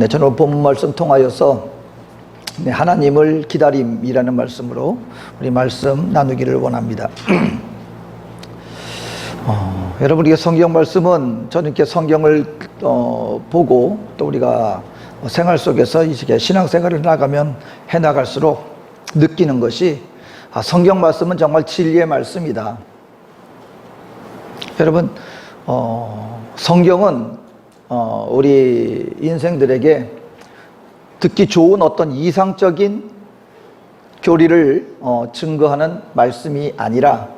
네, 저는 본문 말씀 통하여서 하나님을 기다림이라는 말씀으로 우리 말씀 나누기를 원합니다. 여러분, 우리가 성경 말씀은 저는 이렇게 성경을 보고 또 우리가 생활 속에서 이렇게 신앙생활을 해나갈수록 느끼는 것이 성경 말씀은 정말 진리의 말씀이다. 여러분, 성경은 우리 인생들에게 듣기 좋은 어떤 이상적인 교리를 증거하는 말씀이 아니라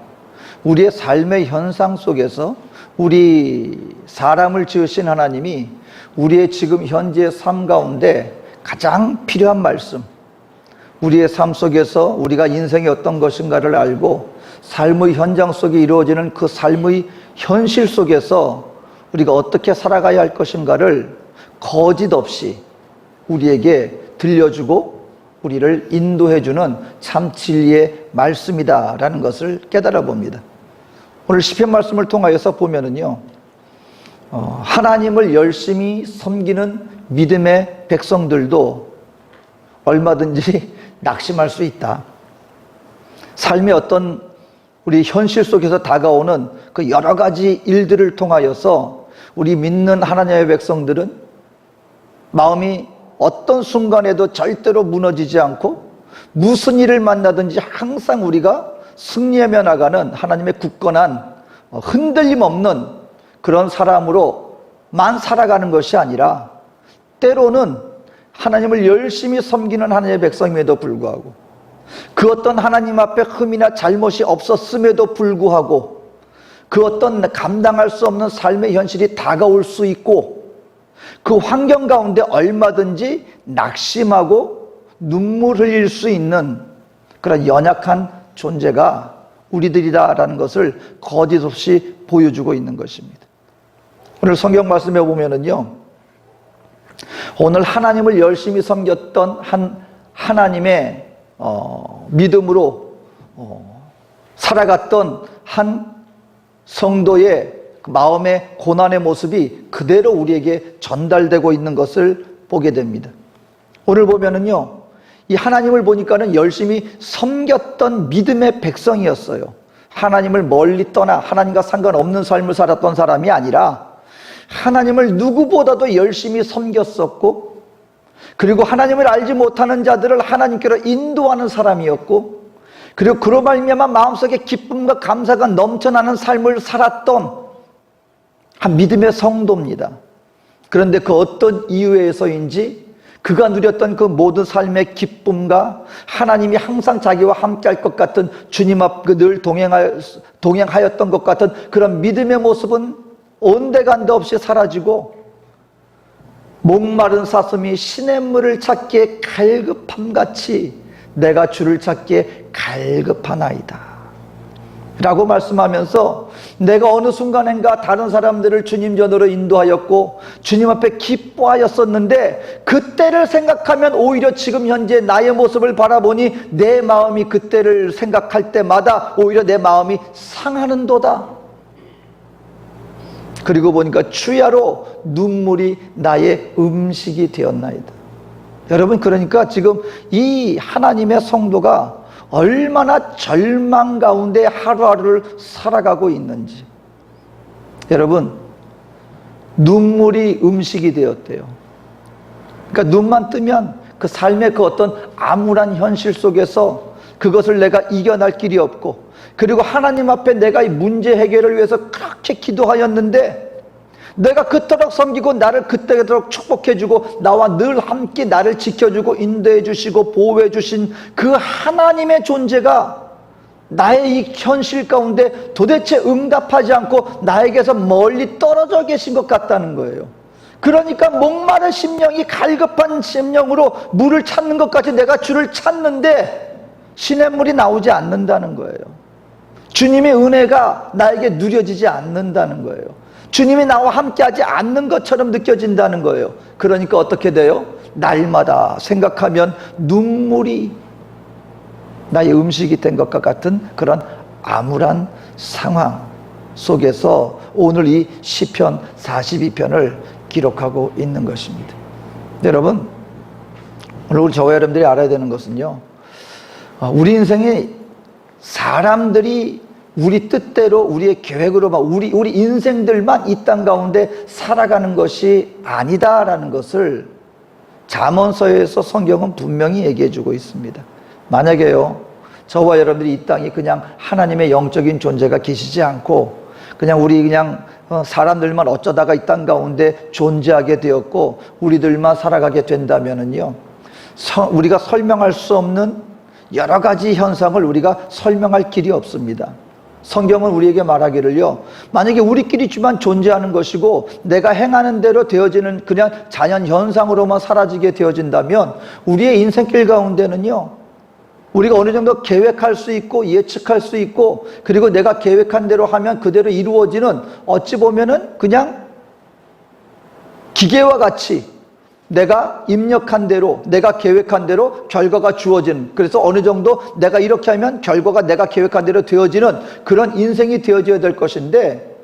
우리의 삶의 현상 속에서 우리 사람을 지으신 하나님이 우리의 지금 현재의 삶 가운데 가장 필요한 말씀, 우리의 삶 속에서 우리가 인생이 어떤 것인가를 알고 삶의 현장 속에 이루어지는 그 삶의 현실 속에서 우리가 어떻게 살아가야 할 것인가를 거짓 없이 우리에게 들려주고 우리를 인도해주는 참 진리의 말씀이다라는 것을 깨달아 봅니다. 오늘 시편 말씀을 통하여서 보면은요, 하나님을 열심히 섬기는 믿음의 백성들도 얼마든지 낙심할 수 있다. 삶의 어떤 우리 현실 속에서 다가오는 그 여러 가지 일들을 통하여서 우리 믿는 하나님의 백성들은 마음이 어떤 순간에도 절대로 무너지지 않고 무슨 일을 만나든지 항상 우리가 승리하며 나가는 하나님의 굳건한 흔들림 없는 그런 사람으로만 살아가는 것이 아니라 때로는 하나님을 열심히 섬기는 하나님의 백성임에도 불구하고 그 어떤 하나님 앞에 흠이나 잘못이 없었음에도 불구하고 그 어떤 감당할 수 없는 삶의 현실이 다가올 수 있고 그 환경 가운데 얼마든지 낙심하고 눈물 흘릴 수 있는 그런 연약한 존재가 우리들이다라는 것을 거짓 없이 보여주고 있는 것입니다. 오늘 성경 말씀에 보면은요, 오늘 하나님을 열심히 섬겼던 한 하나님의 믿음으로 살아갔던 한 성도의 마음의 고난의 모습이 그대로 우리에게 전달되고 있는 것을 보게 됩니다. 오늘 보면은요, 이 하나님을 보니까는 열심히 섬겼던 믿음의 백성이었어요. 하나님을 멀리 떠나 하나님과 상관없는 삶을 살았던 사람이 아니라 하나님을 누구보다도 열심히 섬겼었고, 그리고 하나님을 알지 못하는 자들을 하나님께로 인도하는 사람이었고, 그리고 그로 말미암아 마음속에 기쁨과 감사가 넘쳐나는 삶을 살았던 한 믿음의 성도입니다. 그런데 그 어떤 이유에서인지 그가 누렸던 그 모든 삶의 기쁨과 하나님이 항상 자기와 함께할 것 같은 주님 앞에 늘 동행하였던 것 같은 그런 믿음의 모습은 온데간데 없이 사라지고 목마른 사슴이 시냇물을 찾기에 갈급함같이 내가 주를 찾기에 갈급하나이다 라고 말씀하면서 내가 어느 순간인가 다른 사람들을 주님 전으로 인도하였고 주님 앞에 기뻐하였었는데 그때를 생각하면 오히려 지금 현재 나의 모습을 바라보니 내 마음이 그때를 생각할 때마다 오히려 내 마음이 상하는도다. 그리고 보니까 주야로 눈물이 나의 음식이 되었나이다. 여러분, 그러니까 지금 이 하나님의 성도가 얼마나 절망 가운데 하루하루를 살아가고 있는지. 여러분, 눈물이 음식이 되었대요. 그러니까 눈만 뜨면 그 삶의 그 어떤 암울한 현실 속에서 그것을 내가 이겨낼 길이 없고, 그리고 하나님 앞에 내가 이 문제 해결을 위해서 그렇게 기도하였는데 내가 그토록 섬기고 나를 그때도록 축복해주고 나와 늘 함께 나를 지켜주고 인도해주시고 보호해주신 그 하나님의 존재가 나의 이 현실 가운데 도대체 응답하지 않고 나에게서 멀리 떨어져 계신 것 같다는 거예요. 그러니까 목마른 심령이 갈급한 심령으로 물을 찾는 것 같이 내가 주를 찾는데 시냇물이 나오지 않는다는 거예요. 주님의 은혜가 나에게 누려지지 않는다는 거예요. 주님이 나와 함께하지 않는 것처럼 느껴진다는 거예요. 그러니까 어떻게 돼요? 날마다 생각하면 눈물이 나의 음식이 된 것과 같은 그런 암울한 상황 속에서 오늘 이 시편 42편을 기록하고 있는 것입니다. 여러분, 오늘 저와 여러분들이 알아야 되는 것은요, 우리 인생에 사람들이 우리 뜻대로 우리의 계획으로만 우리 인생들만 이 땅 가운데 살아가는 것이 아니다라는 것을 잠언서에서 성경은 분명히 얘기해 주고 있습니다. 만약에요, 저와 여러분들이 이 땅이 그냥 하나님의 영적인 존재가 계시지 않고 그냥 우리 그냥 사람들만 어쩌다가 이 땅 가운데 존재하게 되었고 우리들만 살아가게 된다면은요, 우리가 설명할 수 없는 여러 가지 현상을 우리가 설명할 길이 없습니다. 성경은 우리에게 말하기를요, 만약에 우리끼리만 존재하는 것이고 내가 행하는 대로 되어지는 그냥 자연 현상으로만 사라지게 되어진다면 우리의 인생길 가운데는요, 우리가 어느 정도 계획할 수 있고 예측할 수 있고 그리고 내가 계획한 대로 하면 그대로 이루어지는, 어찌 보면은 그냥 기계와 같이 내가 입력한 대로 내가 계획한 대로 결과가 주어지는, 그래서 어느 정도 내가 이렇게 하면 결과가 내가 계획한 대로 되어지는 그런 인생이 되어져야 될 것인데,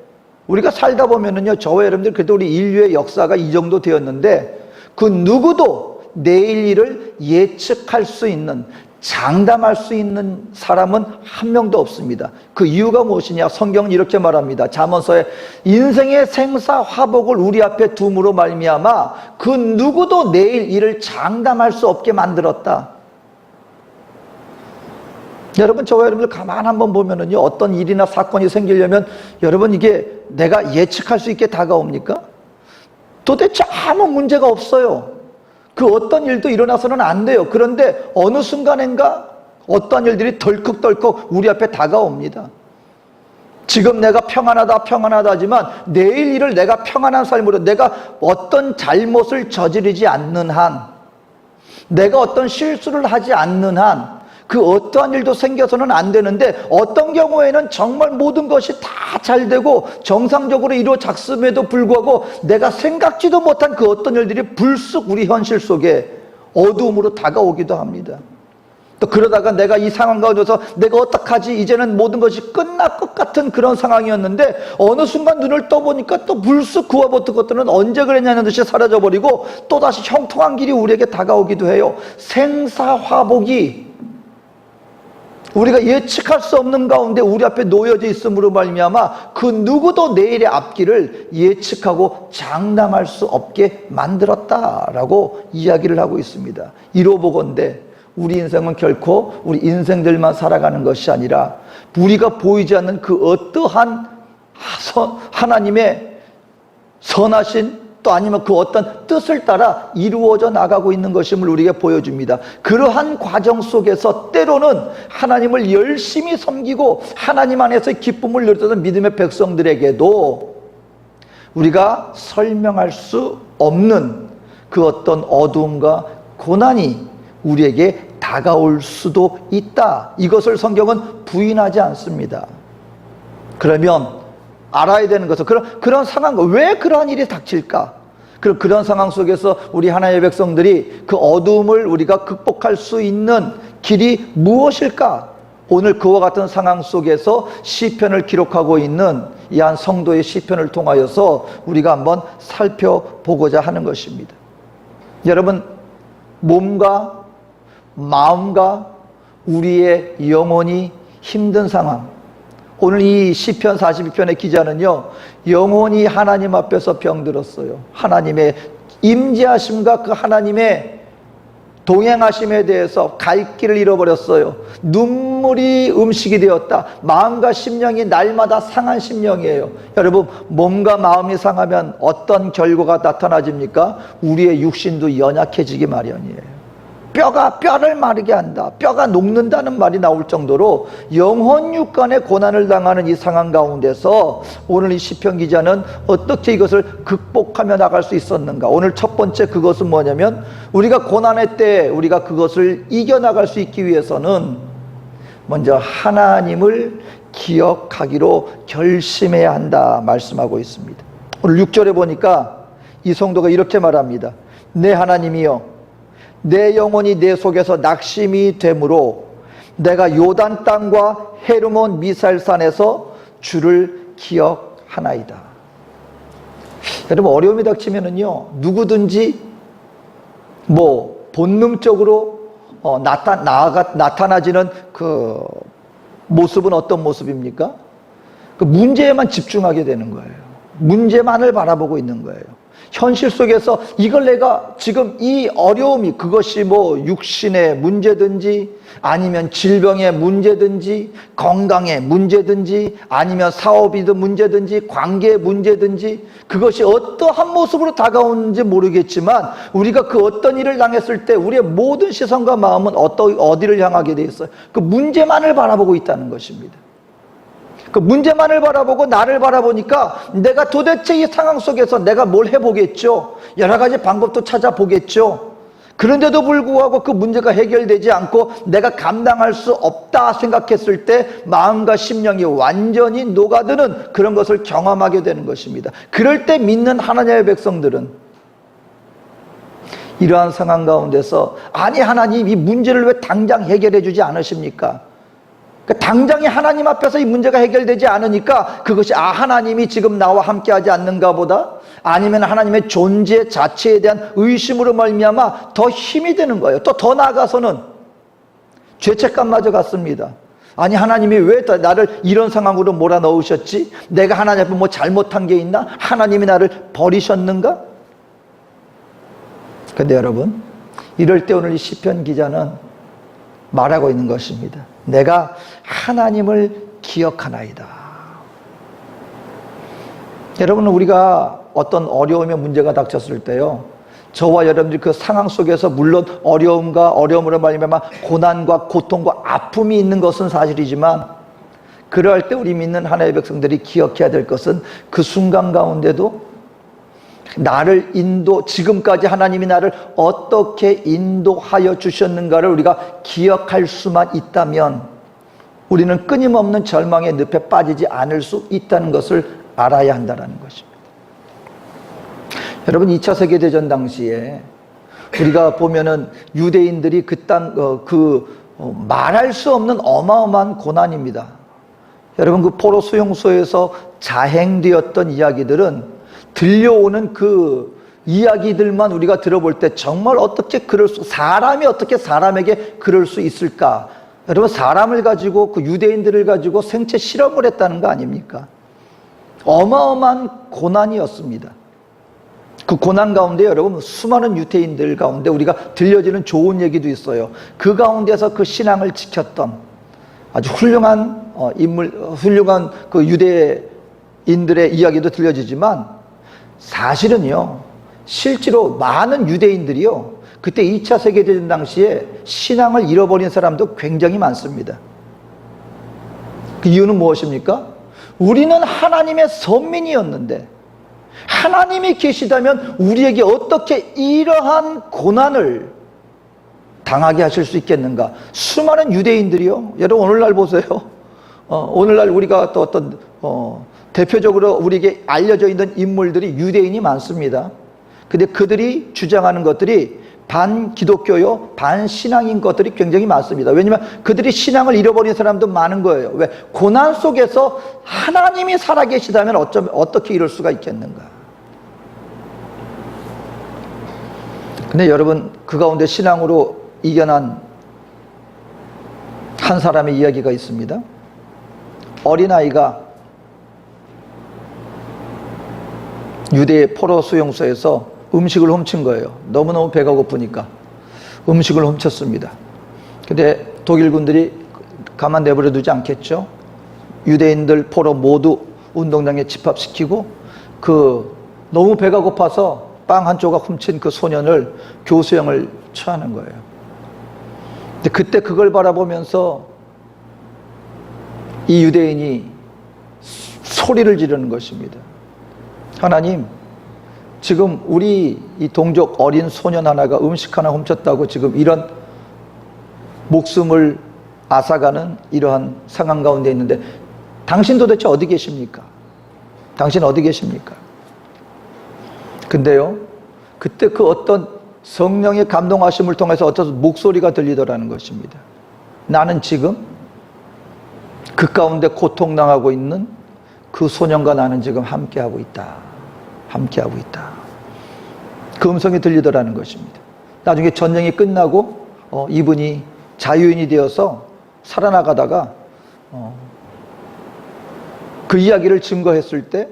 우리가 살다 보면은요, 저와 여러분들 그래도 우리 인류의 역사가 이 정도 되었는데 그 누구도 내일 일을 예측할 수 있는, 장담할 수 있는 사람은 한 명도 없습니다. 그 이유가 무엇이냐? 성경은 이렇게 말합니다. 잠언서에 인생의 생사화복을 우리 앞에 둠으로 말미암아 그 누구도 내일 일을 장담할 수 없게 만들었다. 여러분, 저와 여러분들 가만 한번 보면은요, 어떤 일이나 사건이 생기려면 여러분 이게 내가 예측할 수 있게 다가옵니까? 도대체 아무 문제가 없어요. 그 어떤 일도 일어나서는 안 돼요. 그런데 어느 순간인가 어떤 일들이 덜컥덜컥 우리 앞에 다가옵니다. 지금 내가 평안하다 하지만 내일 일을 내가 평안한 삶으로, 내가 어떤 잘못을 저지르지 않는 한, 내가 어떤 실수를 하지 않는 한 그 어떠한 일도 생겨서는 안 되는데, 어떤 경우에는 정말 모든 것이 다 잘 되고 정상적으로 이루어졌음에도 불구하고 내가 생각지도 못한 그 어떤 일들이 불쑥 우리 현실 속에 어두움으로 다가오기도 합니다. 또 그러다가 내가 이 상황 가운데서 내가 어떡하지, 이제는 모든 것이 끝날 것 같은 그런 상황이었는데 어느 순간 눈을 떠보니까 또 불쑥 그와 같은 것들은 언제 그랬냐는 듯이 사라져버리고 또다시 형통한 길이 우리에게 다가오기도 해요. 생사화복이 우리가 예측할 수 없는 가운데 우리 앞에 놓여져 있음으로 말미암아 그 누구도 내일의 앞길을 예측하고 장담할 수 없게 만들었다라고 이야기를 하고 있습니다. 이로보건대 우리 인생은 결코 우리 인생들만 살아가는 것이 아니라 우리가 보이지 않는 그 어떠한 하나님의 선하신, 또 아니면 그 어떤 뜻을 따라 이루어져 나가고 있는 것임을 우리에게 보여줍니다. 그러한 과정 속에서 때로는 하나님을 열심히 섬기고 하나님 안에서의 기쁨을 누렸던 믿음의 백성들에게도 우리가 설명할 수 없는 그 어떤 어두움과 고난이 우리에게 다가올 수도 있다. 이것을 성경은 부인하지 않습니다. 그러면 알아야 되는 것은 그런 상황, 왜 그러한 일이 닥칠까? 그런 상황 속에서 우리 하나님의 백성들이 그 어두움을 우리가 극복할 수 있는 길이 무엇일까? 오늘 그와 같은 상황 속에서 시편을 기록하고 있는 이 한 성도의 시편을 통하여서 우리가 한번 살펴보고자 하는 것입니다. 여러분, 몸과 마음과 우리의 영혼이 힘든 상황, 오늘 이 시편 42편의 기자는요, 영혼이 하나님 앞에서 병들었어요. 하나님의 임재하심과 그 하나님의 동행하심에 대해서 갈 길을 잃어버렸어요. 눈물이 음식이 되었다. 마음과 심령이 날마다 상한 심령이에요. 여러분, 몸과 마음이 상하면 어떤 결과가 나타나집니까? 우리의 육신도 연약해지기 마련이에요. 뼈를 마르게 한다, 뼈가 녹는다는 말이 나올 정도로 영혼육 간의 고난을 당하는 이 상황 가운데서 오늘 이 시편 기자는 어떻게 이것을 극복하며 나갈 수 있었는가? 오늘 첫 번째 그것은 뭐냐면, 우리가 고난의 때 우리가 그것을 이겨나갈 수 있기 위해서는 먼저 하나님을 기억하기로 결심해야 한다 말씀하고 있습니다. 오늘 6절에 보니까 이 성도가 이렇게 말합니다. 내 하나님이여, 내 영혼이 내 속에서 낙심이 되므로 내가 요단 땅과 헤르몬 미살산에서 주를 기억하나이다. 여러분, 어려움이 닥치면은요, 누구든지 뭐 본능적으로 나타나지는 그 모습은 어떤 모습입니까? 그 문제에만 집중하게 되는 거예요. 문제만을 바라보고 있는 거예요. 현실 속에서 이걸 내가 지금 이 어려움이, 그것이 뭐 육신의 문제든지 아니면 질병의 문제든지 건강의 문제든지 아니면 사업이든 문제든지 관계의 문제든지, 그것이 어떠한 모습으로 다가오는지 모르겠지만 우리가 그 어떤 일을 당했을 때 우리의 모든 시선과 마음은 어디를 향하게 돼 있어요? 그 문제만을 바라보고 있다는 것입니다. 그 문제만을 바라보고 나를 바라보니까 내가 도대체 이 상황 속에서 내가 뭘 해보겠죠. 여러 가지 방법도 찾아보겠죠. 그런데도 불구하고 그 문제가 해결되지 않고 내가 감당할 수 없다 생각했을 때 마음과 심령이 완전히 녹아드는 그런 것을 경험하게 되는 것입니다. 그럴 때 믿는 하나님의 백성들은 이러한 상황 가운데서, 아니 하나님, 이 문제를 왜 당장 해결해 주지 않으십니까? 당장에 하나님 앞에서 이 문제가 해결되지 않으니까 그것이 하나님이 지금 나와 함께하지 않는가 보다, 아니면 하나님의 존재 자체에 대한 의심으로 말미암아 더 힘이 되는 거예요. 또 더 나아가서는 죄책감마저 갖습니다. 아니 하나님이 왜 나를 이런 상황으로 몰아넣으셨지? 내가 하나님 앞에 뭐 잘못한 게 있나? 하나님이 나를 버리셨는가? 근데 여러분, 이럴 때 오늘 이 시편 기자는 말하고 있는 것입니다. 내가 하나님을 기억하나이다. 여러분, 우리가 어떤 어려움의 문제가 닥쳤을 때요, 저와 여러분들이 그 상황 속에서 물론 어려움으로 말미암아 고난과 고통과 아픔이 있는 것은 사실이지만, 그러할 때 우리 믿는 하나님의 백성들이 기억해야 될 것은 그 순간 가운데도 나를 지금까지 하나님이 나를 어떻게 인도하여 주셨는가를 우리가 기억할 수만 있다면 우리는 끊임없는 절망의 늪에 빠지지 않을 수 있다는 것을 알아야 한다는 것입니다. 여러분, 2차 세계대전 당시에 우리가 보면은 유대인들이 말할 수 없는 어마어마한 고난입니다. 여러분, 그 포로 수용소에서 자행되었던 이야기들은 들려오는 그 이야기들만 우리가 들어볼 때 정말 사람이 어떻게 사람에게 그럴 수 있을까? 여러분, 사람을 가지고, 그 유대인들을 가지고 생체 실험을 했다는 거 아닙니까? 어마어마한 고난이었습니다. 그 고난 가운데 여러분, 수많은 유대인들 가운데 우리가 들려지는 좋은 얘기도 있어요. 그 가운데서 그 신앙을 지켰던 아주 훌륭한 훌륭한 그 유대인들의 이야기도 들려지지만, 사실은요, 실제로 많은 유대인들이요, 그때 2차 세계대전 당시에 신앙을 잃어버린 사람도 굉장히 많습니다. 그 이유는 무엇입니까? 우리는 하나님의 선민이었는데 하나님이 계시다면 우리에게 어떻게 이러한 고난을 당하게 하실 수 있겠는가? 수많은 유대인들이요, 여러분 오늘날 보세요. 오늘날 우리가 또 대표적으로 우리에게 알려져 있는 인물들이 유대인이 많습니다. 근데 그들이 주장하는 것들이 반기독교요, 반신앙인 것들이 굉장히 많습니다. 왜냐하면 그들이 신앙을 잃어버린 사람도 많은 거예요. 왜? 고난 속에서 하나님이 살아계시다면 어떻게 이럴 수가 있겠는가? 근데 여러분, 그 가운데 신앙으로 이겨난 한 사람의 이야기가 있습니다. 어린아이가 유대의 포로 수용소에서 음식을 훔친 거예요. 너무너무 배가 고프니까 음식을 훔쳤습니다. 근데 독일군들이 가만 내버려 두지 않겠죠. 유대인들 포로 모두 운동장에 집합시키고 너무 배가 고파서 빵 한 조각 훔친 그 소년을 교수형을 처하는 거예요. 근데 그때 그걸 바라보면서 이 유대인이 소리를 지르는 것입니다. 하나님, 지금 우리 이 동족 어린 소년 하나가 음식 하나 훔쳤다고 지금 이런 목숨을 앗아가는 이러한 상황 가운데 있는데 당신 도대체 어디 계십니까? 당신 어디 계십니까? 근데요, 그때 그 어떤 성령의 감동하심을 통해서 어떤 목소리가 들리더라는 것입니다. 나는 지금 그 가운데 고통당하고 있는 그 소년과 나는 지금 함께하고 있다. 함께하고 있다. 그 음성이 들리더라는 것입니다. 나중에 전쟁이 끝나고 이분이 자유인이 되어서 살아나가다가 그 이야기를 증거했을 때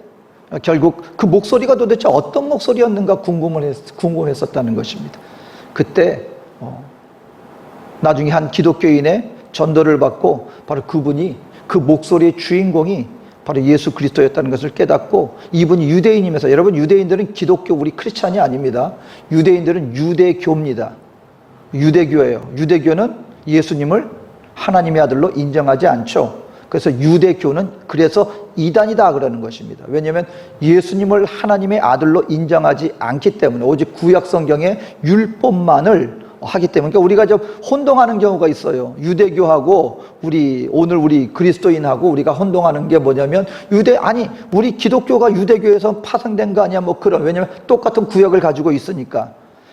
결국 그 목소리가 도대체 어떤 목소리였는가 궁금했었다는 것입니다. 그때 나중에 한 기독교인의 전도를 받고 바로 그분이 그 목소리의 주인공이 바로 예수 그리스도였다는 것을 깨닫고, 이분이 유대인이면서, 여러분 유대인들은 기독교 우리 크리스찬이 아닙니다. 유대인들은 유대교입니다. 유대교예요. 유대교는 예수님을 하나님의 아들로 인정하지 않죠. 그래서 유대교는 그래서 이단이다 그러는 것입니다. 왜냐하면 예수님을 하나님의 아들로 인정하지 않기 때문에, 오직 구약 성경의 율법만을 하기 때문에. 그러니까 우리가 좀 혼동하는 경우가 있어요. 유대교하고 오늘 우리 그리스도인하고 우리가 혼동하는 게 뭐냐면, 우리 기독교가 유대교에서 파생된 거 아니야, 뭐 그런. 왜냐면 똑같은 구약을 가지고 있으니까.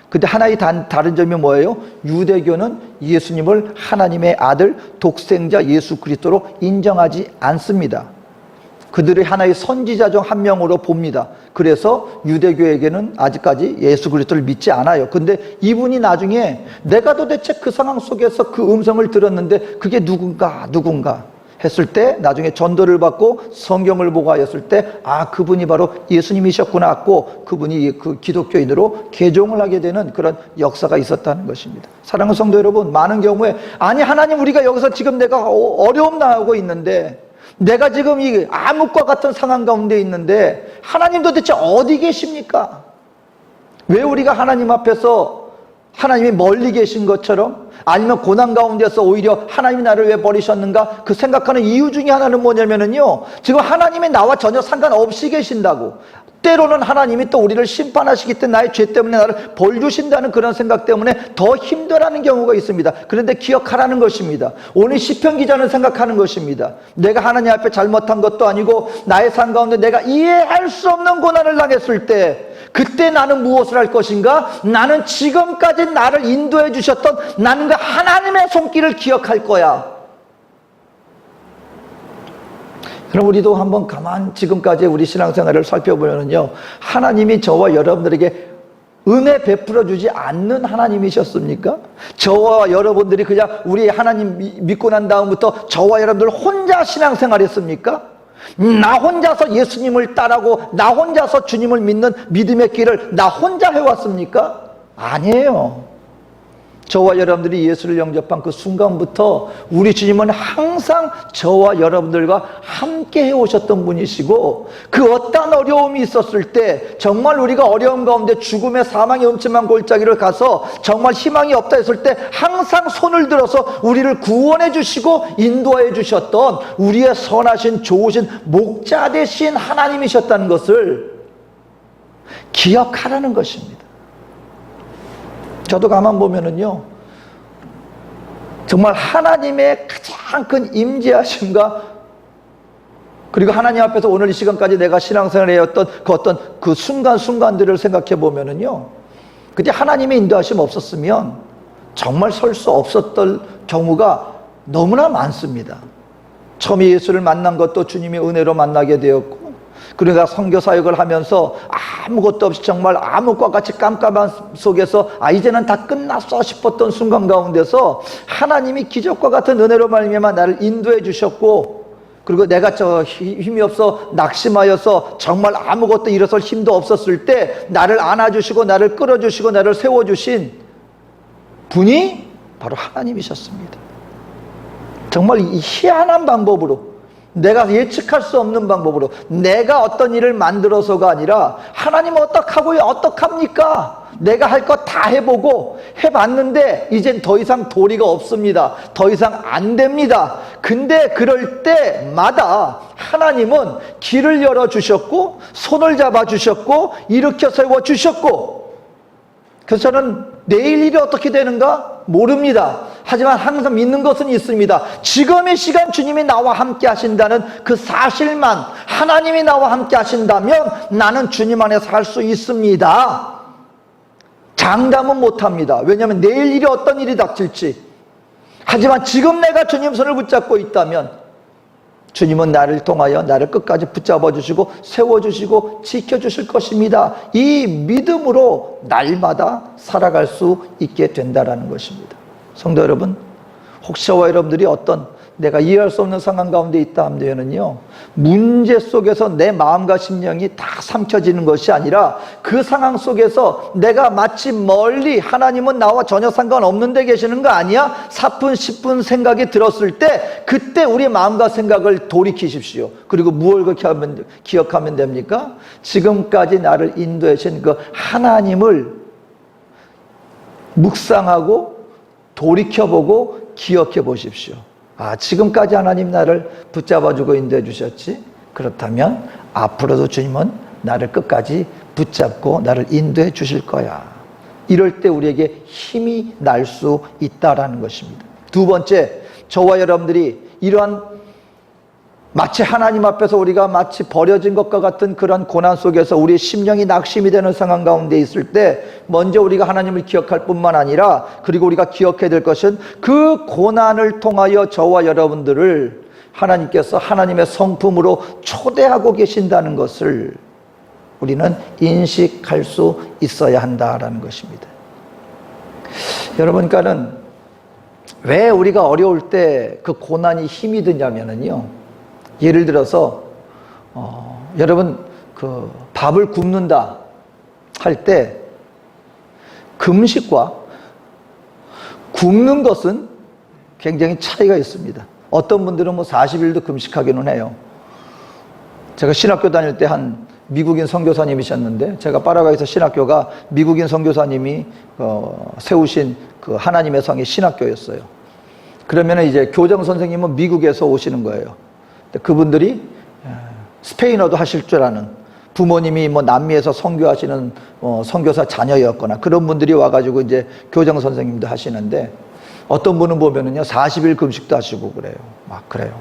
근데 하나의 다른 점이 뭐예요? 유대교는 예수님을 하나님의 아들 독생자 예수 그리스도로 인정하지 않습니다. 그들의 하나의 선지자 중 한 명으로 봅니다. 그래서 유대교에게는 아직까지 예수 그리스도를 믿지 않아요. 근데 이분이 나중에 내가 도대체 그 상황 속에서 그 음성을 들었는데 그게 누군가 했을 때, 나중에 전도를 받고 성경을 보고 하였을 때, 그분이 바로 예수님이셨구나 하고 그분이 그 기독교인으로 개종을 하게 되는 그런 역사가 있었다는 것입니다. 사랑하는 성도 여러분, 많은 경우에 하나님, 우리가 여기서 지금 내가 어려움 당하고 있는데, 내가 지금 이 암흑과 같은 상황 가운데 있는데 하나님 도대체 어디 계십니까? 왜 우리가 하나님 앞에서 하나님이 멀리 계신 것처럼, 아니면 고난 가운데서 오히려 하나님이 나를 왜 버리셨는가 그 생각하는 이유 중에 하나는 뭐냐면요, 지금 하나님이 나와 전혀 상관없이 계신다고, 때로는 하나님이 또 우리를 심판하시기 때문에 나의 죄 때문에 나를 벌 주신다는 그런 생각 때문에 더 힘들어하는 경우가 있습니다. 그런데 기억하라는 것입니다. 오늘 시편 기자는 생각하는 것입니다. 내가 하나님 앞에 잘못한 것도 아니고 나의 삶 가운데 내가 이해할 수 없는 고난을 당했을 때, 그때 나는 무엇을 할 것인가? 나는 지금까지 나를 인도해 주셨던 나는 그 하나님의 손길을 기억할 거야. 그럼 우리도 한번 지금까지 우리 신앙생활을 살펴보면요, 하나님이 저와 여러분들에게 은혜 베풀어 주지 않는 하나님이셨습니까? 저와 여러분들이 그냥 우리 하나님 믿고 난 다음부터 저와 여러분들 혼자 신앙생활 했습니까? 나 혼자서 예수님을 따라고 나 혼자서 주님을 믿는 믿음의 길을 나 혼자 해왔습니까? 아니에요. 저와 여러분들이 예수를 영접한 그 순간부터 우리 주님은 항상 저와 여러분들과 함께 해오셨던 분이시고, 그 어떤 어려움이 있었을 때, 정말 우리가 어려움 가운데 죽음의 사망의 음침한 골짜기를 가서 정말 희망이 없다 했을 때 항상 손을 들어서 우리를 구원해 주시고 인도해 주셨던 우리의 선하신 좋으신 목자 되신 하나님이셨다는 것을 기억하라는 것입니다. 저도 가만 보면은요, 정말 하나님의 가장 큰 임재하심과, 그리고 하나님 앞에서 오늘 이 시간까지 내가 신앙생활을 해왔던 그 어떤 그 순간순간들을 생각해 보면은요, 그때 하나님의 인도하심 없었으면 정말 설 수 없었던 경우가 너무나 많습니다. 처음에 예수를 만난 것도 주님의 은혜로 만나게 되었고, 그러니까 선교 사역을 하면서 아무것도 없이 정말 암흑과 같이 깜깜한 속에서 이제는 다 끝났어 싶었던 순간 가운데서 하나님이 기적과 같은 은혜로 말미암아 나를 인도해 주셨고, 그리고 내가 힘이 없어 낙심하여서 정말 아무것도 일어설 힘도 없었을 때 나를 안아주시고 나를 끌어주시고 나를 세워주신 분이 바로 하나님이셨습니다. 정말 이 희한한 방법으로, 내가 예측할 수 없는 방법으로, 내가 어떤 일을 만들어서가 아니라 하나님은 어떡하고요? 어떡합니까? 내가 할 거 다 해보고 해봤는데 이젠 더 이상 도리가 없습니다. 더 이상 안 됩니다. 근데 그럴 때마다 하나님은 길을 열어주셨고 손을 잡아주셨고 일으켜 세워주셨고, 그래서 저는 내일 일이 어떻게 되는가 모릅니다. 하지만 항상 믿는 것은 있습니다. 지금 이 시간 주님이 나와 함께 하신다는 그 사실만, 하나님이 나와 함께 하신다면 나는 주님 안에서 할 수 있습니다. 장담은 못합니다. 왜냐하면 내일 일이 어떤 일이 닥칠지. 하지만 지금 내가 주님 손을 붙잡고 있다면 주님은 나를 통하여 나를 끝까지 붙잡아 주시고 세워주시고 지켜주실 것입니다. 이 믿음으로 날마다 살아갈 수 있게 된다는 것입니다. 성도 여러분, 혹시 저와 여러분들이 어떤 내가 이해할 수 없는 상황 가운데 있다 하면요, 문제 속에서 내 마음과 심령이 다 삼켜지는 것이 아니라 그 상황 속에서 내가 마치 멀리 하나님은 나와 전혀 상관없는 데 계시는 거 아니야? 사뿐 십뿐 생각이 들었을 때 그때 우리 마음과 생각을 돌이키십시오. 그리고 무엇을 그렇게 기억하면 됩니까? 지금까지 나를 인도해 주신 그 하나님을 묵상하고 돌이켜보고 기억해 보십시오. 아, 지금까지 하나님 나를 붙잡아주고 인도해 주셨지? 그렇다면 앞으로도 주님은 나를 끝까지 붙잡고 나를 인도해 주실 거야. 이럴 때 우리에게 힘이 날 수 있다라는 것입니다. 두 번째, 저와 여러분들이 이러한 마치 하나님 앞에서 우리가 마치 버려진 것과 같은 그런 고난 속에서 우리의 심령이 낙심이 되는 상황 가운데 있을 때 먼저 우리가 하나님을 기억할 뿐만 아니라, 그리고 우리가 기억해야 될 것은 그 고난을 통하여 저와 여러분들을 하나님께서 하나님의 성품으로 초대하고 계신다는 것을 우리는 인식할 수 있어야 한다라는 것입니다. 여러분께는 왜 우리가 어려울 때 그 고난이 힘이 드냐면요, 예를 들어서 여러분 그 밥을 굽는다 할 때 금식과 굽는 것은 굉장히 차이가 있습니다. 어떤 분들은 뭐 40일도 금식하기는 해요. 제가 신학교 다닐 때 한 미국인 선교사님이셨는데, 제가 파라과이에서 신학교가 미국인 선교사님이 세우신 그 하나님의 성의 신학교였어요. 그러면 이제 교장 선생님은 미국에서 오시는 거예요. 그분들이 스페인어도 하실 줄 아는, 부모님이 뭐 남미에서 선교하시는 선교사 자녀였거나 그런 분들이 와가지고 이제 교장 선생님도 하시는데, 어떤 분은 보면은요 40일 금식도 하시고 그래요. 막 그래요.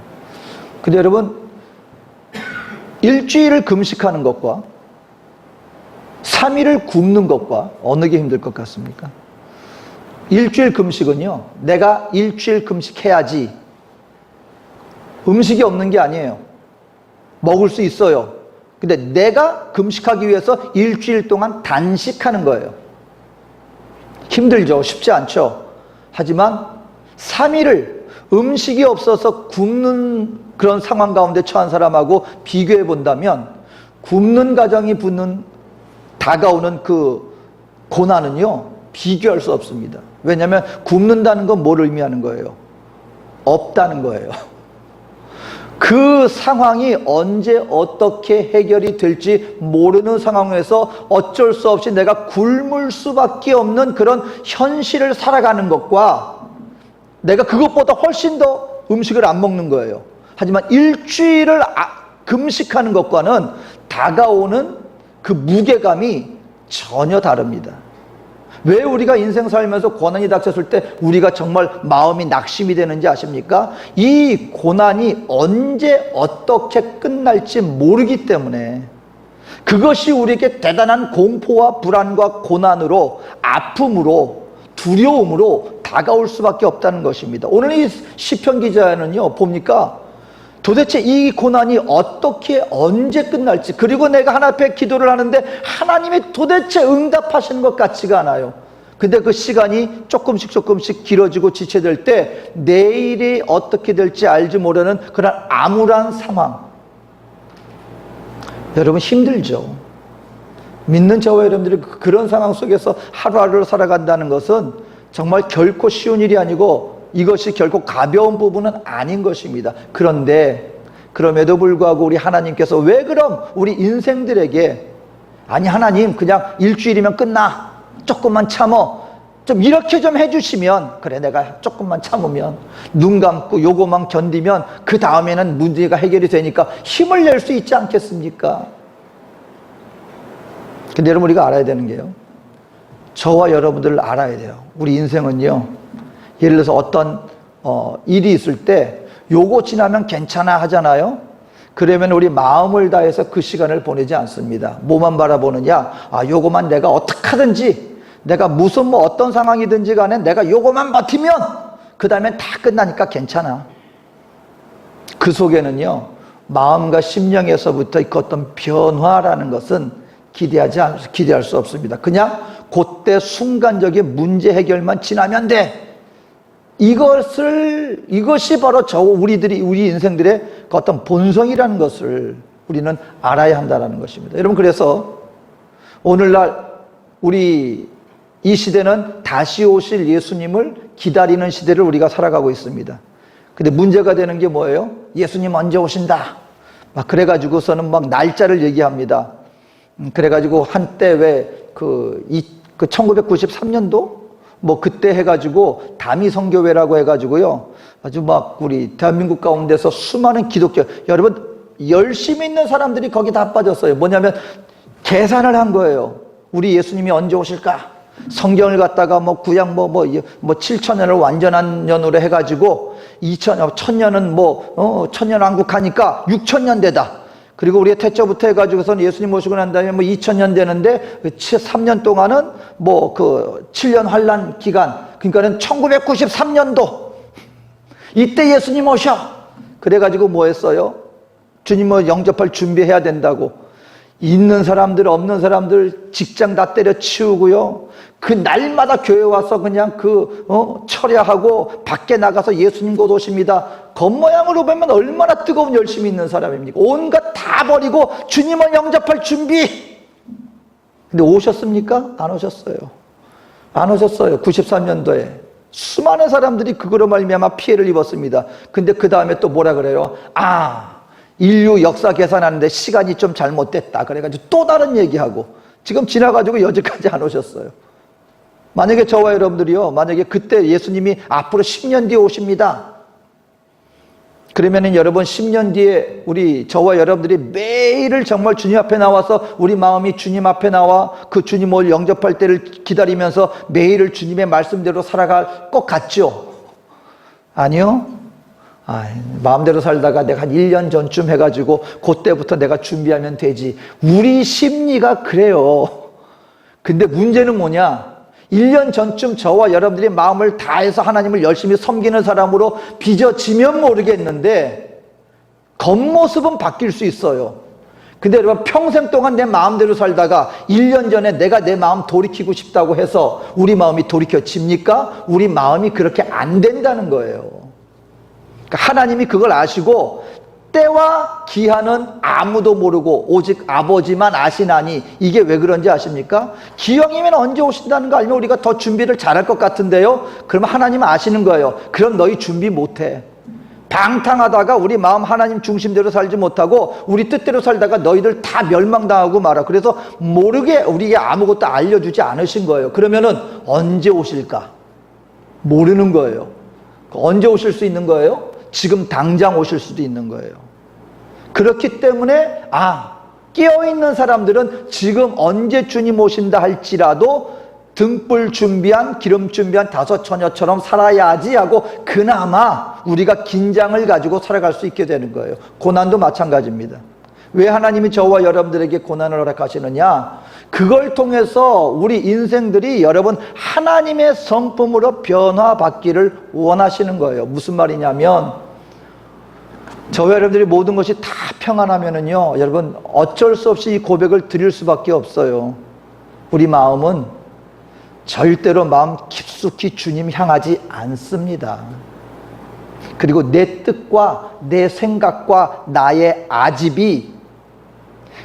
근데 여러분, 일주일을 금식하는 것과 3일을 굶는 것과 어느 게 힘들 것 같습니까? 일주일 금식은요, 내가 일주일 금식해야지, 음식이 없는 게 아니에요. 먹을 수 있어요. 근데 내가 금식하기 위해서 일주일 동안 단식하는 거예요. 힘들죠. 쉽지 않죠. 하지만 3일을 음식이 없어서 굶는 그런 상황 가운데 처한 사람하고 비교해 본다면, 굶는 가정이 다가오는 그 고난은요 비교할 수 없습니다. 왜냐하면 굶는다는 건 뭘 의미하는 거예요? 없다는 거예요. 그 상황이 언제 어떻게 해결이 될지 모르는 상황에서 어쩔 수 없이 내가 굶을 수밖에 없는 그런 현실을 살아가는 것과, 내가 그것보다 훨씬 더 음식을 안 먹는 거예요. 하지만 일주일을 금식하는 것과는 다가오는 그 무게감이 전혀 다릅니다. 왜 우리가 인생 살면서 고난이 닥쳤을 때 우리가 정말 마음이 낙심이 되는지 아십니까? 이 고난이 언제 어떻게 끝날지 모르기 때문에, 그것이 우리에게 대단한 공포와 불안과 고난으로, 아픔으로, 두려움으로 다가올 수밖에 없다는 것입니다. 오늘 이 시편 기자는요 봅니까? 도대체 이 고난이 어떻게 언제 끝날지, 그리고 내가 하나님 앞에 기도를 하는데 하나님이 도대체 응답하시는 것 같지가 않아요. 근데 그 시간이 조금씩 길어지고 지체될 때 내일이 어떻게 될지 알지 모르는 그런 암울한 상황, 여러분 힘들죠. 믿는 저와 여러분들이 그런 상황 속에서 하루하루를 살아간다는 것은 정말 결코 쉬운 일이 아니고, 이것이 결코 가벼운 부분은 아닌 것입니다. 그런데 그럼에도 불구하고 우리 하나님께서 왜 그럼 우리 인생들에게, 아니 하나님 그냥 일주일이면 끝나, 조금만 참어, 좀 이렇게 좀 해주시면, 그래 내가 조금만 참으면, 눈 감고 요거만 견디면 그 다음에는 문제가 해결이 되니까 힘을 낼 수 있지 않겠습니까? 근데 여러분, 우리가 알아야 되는 게요, 저와 여러분들 알아야 돼요. 우리 인생은요, 예를 들어서 어떤 일이 있을 때 요거 지나면 괜찮아 하잖아요. 그러면 우리 마음을 다해서 그 시간을 보내지 않습니다. 뭐만 바라보느냐? 아, 요거만 내가 어떻게 하든지, 내가 무슨 뭐 어떤 상황이든지 간에 내가 요거만 버티면 그 다음엔 다 끝나니까 괜찮아. 그 속에는요, 마음과 심령에서부터 그 어떤 변화라는 것은 기대할 수 없습니다. 그냥 그때 순간적인 문제 해결만 지나면 돼. 이것이 바로 우리 인생들의 그 어떤 본성이라는 것을 우리는 알아야 한다는 것입니다. 여러분, 그래서 오늘날 우리 이 시대는 다시 오실 예수님을 기다리는 시대를 우리가 살아가고 있습니다. 근데 문제가 되는 게 뭐예요? 예수님 언제 오신다? 막 그래가지고서는 막 날짜를 얘기합니다. 그래가지고 한때 왜 1993년도? 뭐 그때 해가지고 다미성교회라고 해가지고요. 아주 막 우리 대한민국 가운데서 수많은 기독교, 여러분 열심히 있는 사람들이 거기 다 빠졌어요. 뭐냐면 계산을 한 거예요. 우리 예수님이 언제 오실까? 성경을 갖다가 뭐 구약 7,000년을 완전한 년으로 해가지고 1000년은 1000년 왕국하니까 6000년대다. 그리고 우리가 태초부터 해가지고선 예수님 모시고 난 다음에 2000년 되는데 3년 동안은 7년 환란 기간, 그러니까는 1993년도 이때 예수님 오셔. 그래가지고 뭐 했어요? 주님 영접할 준비해야 된다고. 있는 사람들 없는 사람들 직장 다 때려치우고요. 그 날마다 교회 와서 그냥 철야하고 밖에 나가서 예수님 곧 오십니다. 겉모양으로 보면 얼마나 뜨거운 열심이 있는 사람입니까? 온갖 다 버리고 주님을 영접할 준비. 근데 오셨습니까? 안 오셨어요. 안 오셨어요. 93년도에 수많은 사람들이 그거로 말미암아 피해를 입었습니다. 근데 그 다음에 또 뭐라 그래요? 인류 역사 계산하는데 시간이 좀 잘못됐다. 그래가지고 또 다른 얘기하고 지금 지나가지고 여지까지 안 오셨어요. 만약에 저와 여러분들이요, 만약에 그때 예수님이 앞으로 10년 뒤에 오십니다. 그러면은 여러분 10년 뒤에 저와 여러분들이 매일을 정말 주님 앞에 나와서 우리 마음이 주님 앞에 나와 그 주님을 영접할 때를 기다리면서 매일을 주님의 말씀대로 살아갈 것 같죠? 아니요. 마음대로 살다가 내가 한 1년 전쯤 해가지고 그때부터 내가 준비하면 되지. 우리 심리가 그래요. 근데 문제는 뭐냐? 1년 전쯤 저와 여러분들이 마음을 다해서 하나님을 열심히 섬기는 사람으로 빚어지면 모르겠는데 겉모습은 바뀔 수 있어요. 근데 여러분 평생 동안 내 마음대로 살다가 1년 전에 내가 내 마음 돌이키고 싶다고 해서 우리 마음이 돌이켜집니까? 우리 마음이 그렇게 안 된다는 거예요. 그러니까 하나님이 그걸 아시고 때와 기한은 아무도 모르고 오직 아버지만 아시나니, 이게 왜 그런지 아십니까? 기왕이면 언제 오신다는 거 알면 우리가 더 준비를 잘할 것 같은데요. 그러면 하나님은 아시는 거예요. 그럼 너희 준비 못해. 방탕하다가 우리 마음 하나님 중심대로 살지 못하고 우리 뜻대로 살다가 너희들 다 멸망당하고 말아. 그래서 모르게 우리에게 아무것도 알려주지 않으신 거예요. 그러면은 언제 오실까? 모르는 거예요. 언제 오실 수 있는 거예요? 지금 당장 오실 수도 있는 거예요. 그렇기 때문에 깨어있는 사람들은 지금 언제 주님 오신다 할지라도 등불 준비한, 기름 준비한 다섯 처녀처럼 살아야지 하고 그나마 우리가 긴장을 가지고 살아갈 수 있게 되는 거예요. 고난도 마찬가지입니다. 왜 하나님이 저와 여러분들에게 고난을 허락하시느냐? 그걸 통해서 우리 인생들이 여러분 하나님의 성품으로 변화받기를 원하시는 거예요. 무슨 말이냐면 저와 여러분들이 모든 것이 다 평안하면은요, 여러분 어쩔 수 없이 이 고백을 드릴 수밖에 없어요. 우리 마음은 절대로 마음 깊숙이 주님 향하지 않습니다. 그리고 내 뜻과 내 생각과 나의 아집이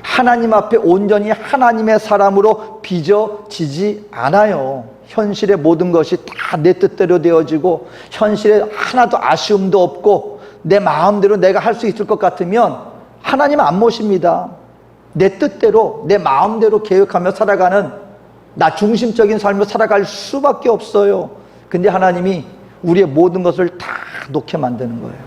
하나님 앞에 온전히 하나님의 사람으로 빚어지지 않아요. 현실의 모든 것이 다 내 뜻대로 되어지고 현실에 하나도 아쉬움도 없고 내 마음대로 내가 할 수 있을 것 같으면 하나님 안 모십니다. 내 뜻대로 내 마음대로 계획하며 살아가는 나 중심적인 삶을 살아갈 수밖에 없어요. 근데 하나님이 우리의 모든 것을 다 놓게 만드는 거예요.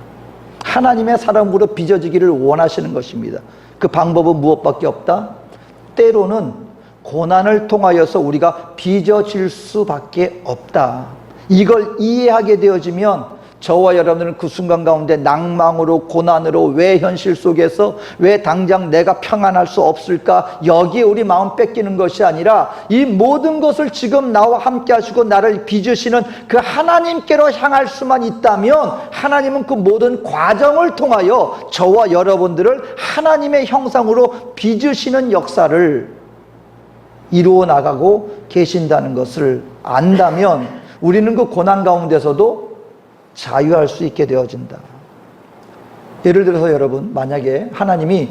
하나님의 사람으로 빚어지기를 원하시는 것입니다. 그 방법은 무엇밖에 없다? 때로는 고난을 통하여서 우리가 빚어질 수밖에 없다. 이걸 이해하게 되어지면 저와 여러분들은 그 순간 가운데 낭망으로, 고난으로, 왜 현실 속에서 왜 당장 내가 평안할 수 없을까, 여기에 우리 마음 뺏기는 것이 아니라 이 모든 것을 지금 나와 함께 하시고 나를 빚으시는 그 하나님께로 향할 수만 있다면, 하나님은 그 모든 과정을 통하여 저와 여러분들을 하나님의 형상으로 빚으시는 역사를 이루어 나가고 계신다는 것을 안다면 우리는 그 고난 가운데서도 자유할 수 있게 되어진다. 예를 들어서 여러분, 만약에 하나님이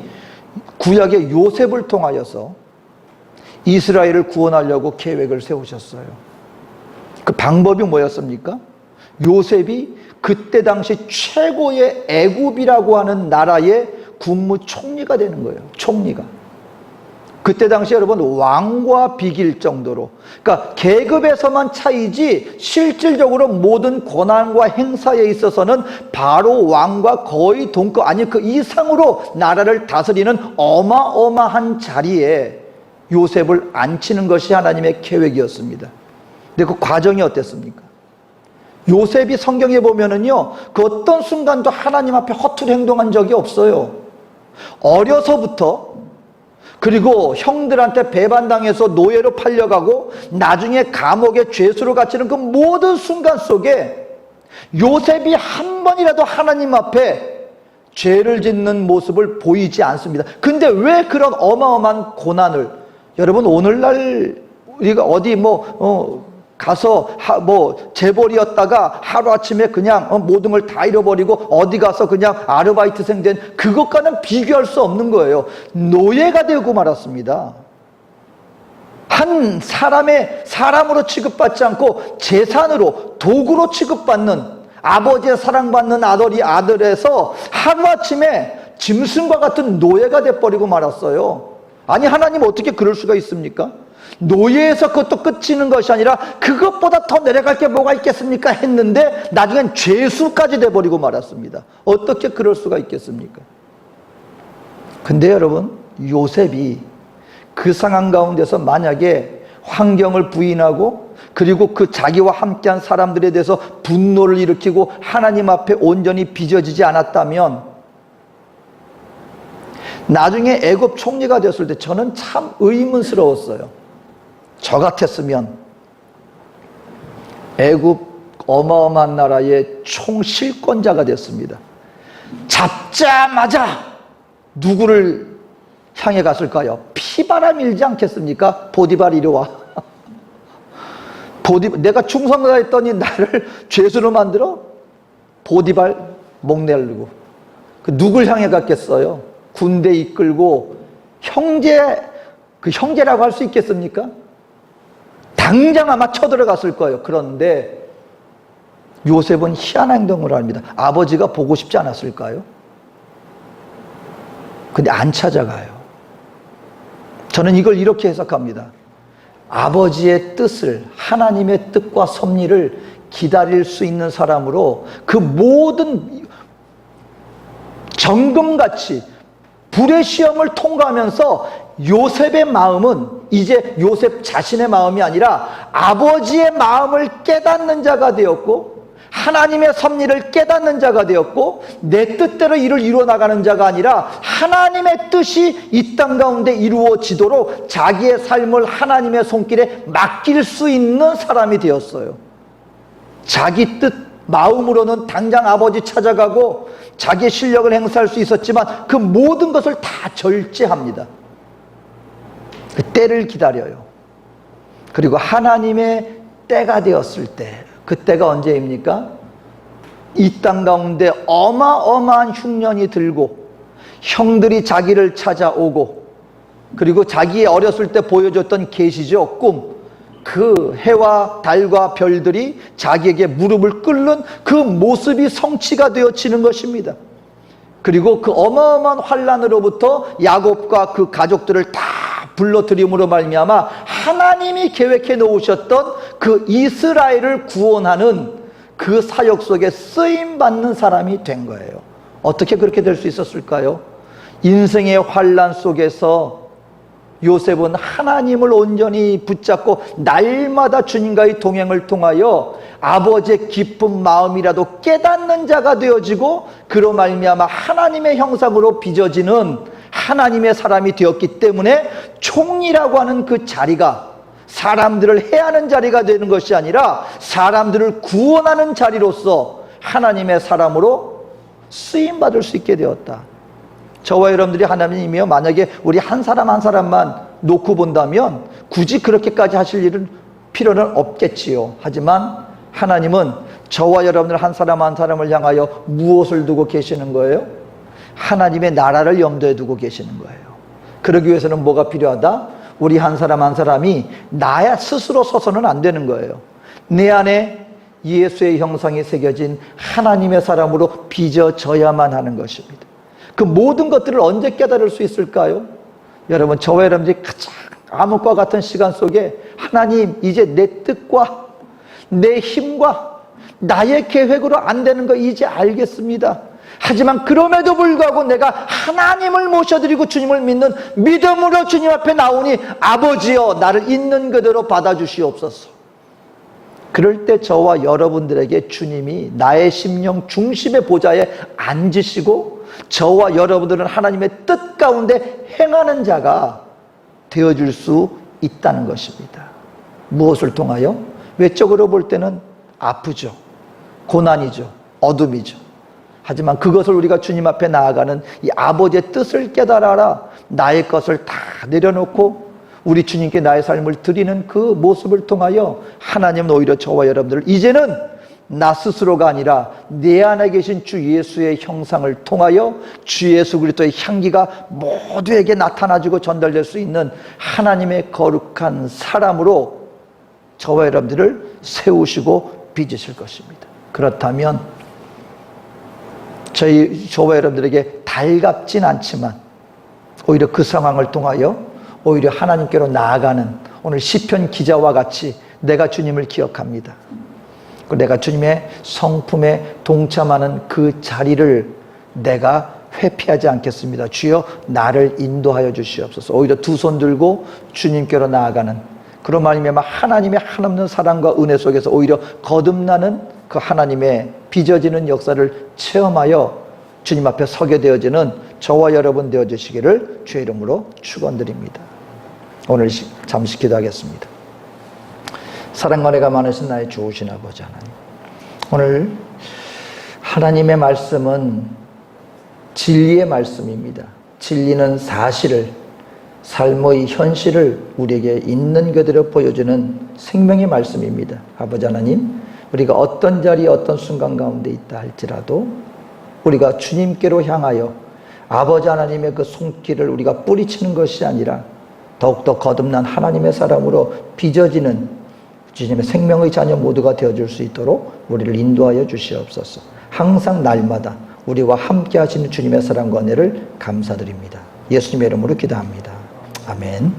구약의 요셉을 통하여서 이스라엘을 구원하려고 계획을 세우셨어요. 그 방법이 뭐였습니까? 요셉이 그때 당시 최고의 애굽이라고 하는 나라의 국무총리가 되는 거예요. 총리가. 그때 당시 여러분 왕과 비길 정도로, 그러니까 계급에서만 차이지 실질적으로 모든 권한과 행사에 있어서는 바로 왕과 거의 동급, 아니 그 이상으로 나라를 다스리는 어마어마한 자리에 요셉을 앉히는 것이 하나님의 계획이었습니다. 근데 그 과정이 어땠습니까? 요셉이 성경에 보면은요, 그 어떤 순간도 하나님 앞에 허투루 행동한 적이 없어요. 어려서부터, 그리고 형들한테 배반당해서 노예로 팔려가고 나중에 감옥에 죄수로 갇히는 그 모든 순간 속에 요셉이 한 번이라도 하나님 앞에 죄를 짓는 모습을 보이지 않습니다. 근데 왜 그런 어마어마한 고난을, 여러분 오늘날 우리가 어디 가서 재벌이었다가 하루아침에 그냥 모든 걸 다 잃어버리고 어디 가서 그냥 아르바이트생 된 그것과는 비교할 수 없는 거예요. 노예가 되고 말았습니다. 한 사람으로 취급받지 않고 재산으로, 도구로 취급받는, 아버지의 사랑받는 아들에서 하루아침에 짐승과 같은 노예가 돼버리고 말았어요. 아니 하나님 어떻게 그럴 수가 있습니까? 노예에서 그것도 끝이는 것이 아니라 그것보다 더 내려갈 게 뭐가 있겠습니까 했는데 나중엔 죄수까지 돼버리고 말았습니다. 어떻게 그럴 수가 있겠습니까? 근데 여러분, 요셉이 그 상황 가운데서 만약에 환경을 부인하고 그리고 그 자기와 함께한 사람들에 대해서 분노를 일으키고 하나님 앞에 온전히 빚어지지 않았다면, 나중에 애굽 총리가 됐을 때 저는 참 의문스러웠어요. 저 같았으면 애굽 어마어마한 나라의 총실권자가 됐습니다. 잡자마자 누구를 향해 갔을까요? 피바람 일지 않겠습니까? 보디발 이리 와. 내가 충성을 했더니 나를 죄수로 만들어? 보디발 목 내르고. 누굴 향해 갔겠어요? 군대 이끌고 형제라고 할 수 있겠습니까? 당장 아마 쳐들어갔을 거예요. 그런데 요셉은 희한한 행동을 합니다. 아버지가 보고 싶지 않았을까요? 근데 안 찾아가요. 저는 이걸 이렇게 해석합니다. 아버지의 뜻을, 하나님의 뜻과 섭리를 기다릴 수 있는 사람으로 그 모든 정금같이 불의 시험을 통과하면서 요셉의 마음은 이제 요셉 자신의 마음이 아니라 아버지의 마음을 깨닫는 자가 되었고, 하나님의 섭리를 깨닫는 자가 되었고, 내 뜻대로 일을 이루어 나가는 자가 아니라 하나님의 뜻이 이 땅 가운데 이루어지도록 자기의 삶을 하나님의 손길에 맡길 수 있는 사람이 되었어요. 자기 뜻, 마음으로는 당장 아버지 찾아가고 자기의 실력을 행사할 수 있었지만 그 모든 것을 다 절제합니다. 그 때를 기다려요. 그리고 하나님의 때가 되었을 때, 그 때가 언제입니까? 이 땅 가운데 어마어마한 흉년이 들고 형들이 자기를 찾아오고, 그리고 자기의 어렸을 때 보여줬던 계시죠, 꿈, 그 해와 달과 별들이 자기에게 무릎을 꿇는 그 모습이 성취가 되어지는 것입니다. 그리고 그 어마어마한 환난으로부터 야곱과 그 가족들을 다 불러들임으로 말미암아 하나님이 계획해 놓으셨던 그 이스라엘을 구원하는 그 사역 속에 쓰임받는 사람이 된 거예요. 어떻게 그렇게 될 수 있었을까요? 인생의 환난 속에서 요셉은 하나님을 온전히 붙잡고 날마다 주님과의 동행을 통하여 아버지의 깊은 마음이라도 깨닫는 자가 되어지고 그로 말미암아 하나님의 형상으로 빚어지는 하나님의 사람이 되었기 때문에 총리라고 하는 그 자리가 사람들을 해하는 자리가 되는 것이 아니라 사람들을 구원하는 자리로서 하나님의 사람으로 쓰임받을 수 있게 되었다. 저와 여러분들이 하나님이며 만약에 우리 한 사람 한 사람만 놓고 본다면 굳이 그렇게까지 하실 일은 필요는 없겠지요. 하지만 하나님은 저와 여러분들 한 사람 한 사람을 향하여 무엇을 두고 계시는 거예요? 하나님의 나라를 염두에 두고 계시는 거예요. 그러기 위해서는 뭐가 필요하다? 우리 한 사람 한 사람이 나야 스스로 서서는 안 되는 거예요. 내 안에 예수의 형상이 새겨진 하나님의 사람으로 빚어져야만 하는 것입니다. 그 모든 것들을 언제 깨달을 수 있을까요? 여러분, 저와 여러분들이 가장 암흑과 같은 시간 속에 하나님, 이제 내 뜻과 내 힘과 나의 계획으로 안 되는 거 이제 알겠습니다. 하지만 그럼에도 불구하고 내가 하나님을 모셔드리고 주님을 믿는 믿음으로 주님 앞에 나오니 아버지여 나를 있는 그대로 받아주시옵소서. 그럴 때 저와 여러분들에게 주님이 나의 심령 중심의 보좌에 앉으시고 저와 여러분들은 하나님의 뜻 가운데 행하는 자가 되어줄 수 있다는 것입니다. 무엇을 통하여? 외적으로 볼 때는 아프죠. 고난이죠. 어둠이죠. 하지만 그것을 우리가 주님 앞에 나아가는 이 아버지의 뜻을 깨달아라. 나의 것을 다 내려놓고 우리 주님께 나의 삶을 드리는 그 모습을 통하여 하나님은 오히려 저와 여러분들을 이제는 나 스스로가 아니라 내 안에 계신 주 예수의 형상을 통하여 주 예수 그리스도의 향기가 모두에게 나타나지고 전달될 수 있는 하나님의 거룩한 사람으로 저와 여러분들을 세우시고 빚으실 것입니다. 그렇다면 저와 여러분들에게 달갑진 않지만 오히려 그 상황을 통하여 오히려 하나님께로 나아가는 오늘 시편 기자와 같이 내가 주님을 기억합니다. 내가 주님의 성품에 동참하는 그 자리를 내가 회피하지 않겠습니다. 주여 나를 인도하여 주시옵소서. 오히려 두 손 들고 주님께로 나아가는 그런 말이면 하나님의 한없는 사랑과 은혜 속에서 오히려 거듭나는 그 하나님의 빚어지는 역사를 체험하여 주님 앞에 서게 되어지는 저와 여러분 되어주시기를 주의 이름으로 축원드립니다. 오늘 잠시 기도하겠습니다. 사랑과 은혜가 많으신 나의 좋으신 아버지 하나님, 오늘 하나님의 말씀은 진리의 말씀입니다. 진리는 사실을, 삶의 현실을 우리에게 있는 그대로 보여주는 생명의 말씀입니다. 아버지 하나님, 우리가 어떤 자리에 어떤 순간 가운데 있다 할지라도 우리가 주님께로 향하여 아버지 하나님의 그 손길을 우리가 뿌리치는 것이 아니라 더욱더 거듭난 하나님의 사람으로 빚어지는 주님의 생명의 자녀 모두가 되어줄 수 있도록 우리를 인도하여 주시옵소서. 항상 날마다 우리와 함께 하시는 주님의 사랑과 은혜를 감사드립니다. 예수님의 이름으로 기도합니다. 아멘.